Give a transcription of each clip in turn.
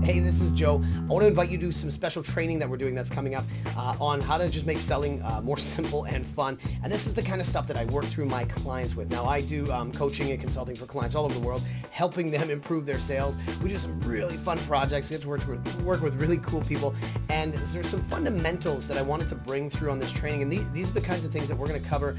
Hey, this is Joe. I want to invite you to some special training that we're doing that's coming up on how to just make selling more simple and fun. And this is the kind of stuff that I work through my clients with. Now, I do coaching and consulting for clients all over the world, helping them improve their sales. We do some really fun projects, get to work with really cool people. And there's some fundamentals that I wanted to bring through on this training. And these are the kinds of things that we're going to cover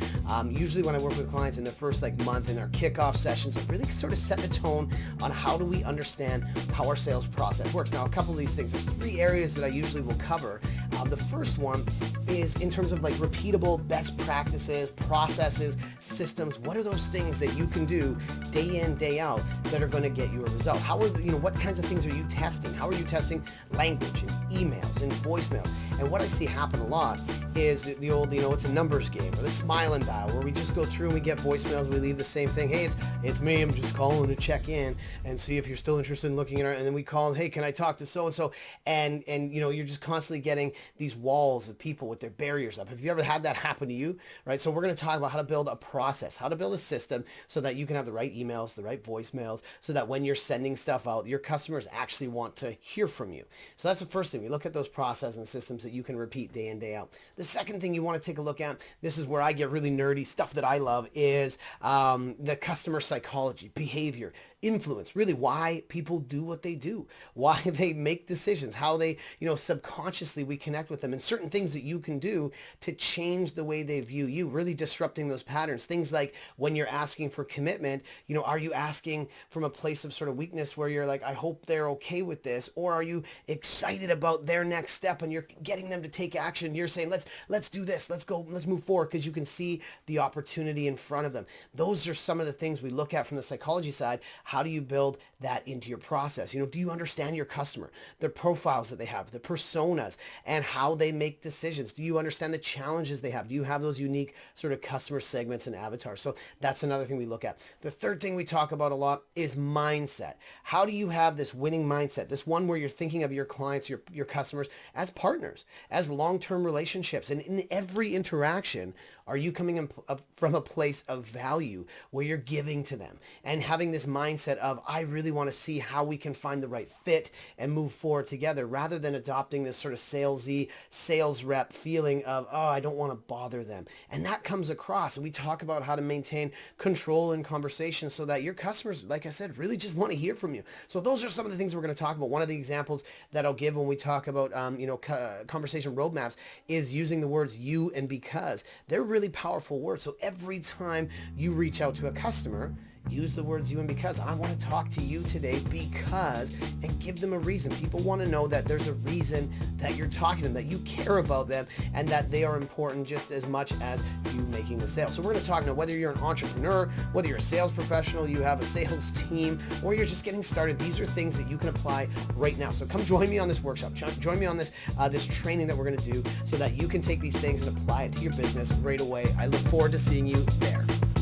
usually when I work with clients in the first month in our kickoff sessions, that really sort of set the tone on how do we understand how our sales process works. Now, a couple of these things, there's 3 areas that I usually will cover. The first one is in terms of repeatable best practices, processes, systems. What are those things that you can do day in, day out that are going to get you a result? How are what kinds of things are you testing? How are you testing language and emails and voicemails? And what I see happen a lot is the old, it's a numbers game, or the smile and dial, where we just go through and we get voicemails, we leave the same thing. Hey, it's me, I'm just calling to check in and see if you're still interested in looking at our, and then we call, hey, can I talk to so-and-so? And you're just constantly getting these walls of people with their barriers up. Have you ever had that happen to you? Right? So we're going to talk about how to build a process, how to build a system so that you can have the right emails, the right voicemails, so that when you're sending stuff out, your customers actually want to hear from you. So that's the first thing. We look at those processes and systems that you can repeat day in, day out. The second thing you want to take a look at, this is where I get really nerdy, stuff that I love, is the customer psychology, behavior, influence, really why people do what they do, why they make decisions, how they, subconsciously we connect with them, and certain things that you can do to change the way they view you, really disrupting those patterns. Things like when you're asking for commitment, are you asking from a place of sort of weakness where you're like, I hope they're okay with this, or are you excited about their next step and you're getting them to take action? You're saying, let's do this, let's go, let's move forward, because you can see the opportunity in front of them. Those are some of the things we look at from the psychology side. How do you build that into your process? Do you understand your customer, their profiles that they have, the personas, and how they make decisions? Do you understand the challenges they have? Do you have those unique sort of customer segments and avatars? So that's another thing we look at. The third thing we talk about a lot is mindset. How do you have this winning mindset? This one where you're thinking of your clients, your customers as partners, as long-term relationships. And in every interaction, are you coming from a place of value where you're giving to them and having this mindset of, I really want to see how we can find the right fit and move forward together, rather than adopting this sort of salesy sales rep feeling of, oh, I don't want to bother them. And that comes across. And we talk about how to maintain control in conversations so that your customers, like I said, really just want to hear from you. So those are some of the things we're going to talk about. One of the examples that I'll give when we talk about, conversation roadmaps is using the words you and because. They're really powerful words. So every time you reach out to a customer, use the words you and because. I want to talk to you today because, and give them a reason. People want to know that there's a reason that you're talking to them, that you care about them, and that they are important just as much as you making the sale. So we're going to talk now, whether you're an entrepreneur, whether you're a sales professional, you have a sales team, or you're just getting started. These are things that you can apply right now. So come join me on this workshop. Join me on this training that we're going to do so that you can take these things and apply it to your business right away. I look forward to seeing you there.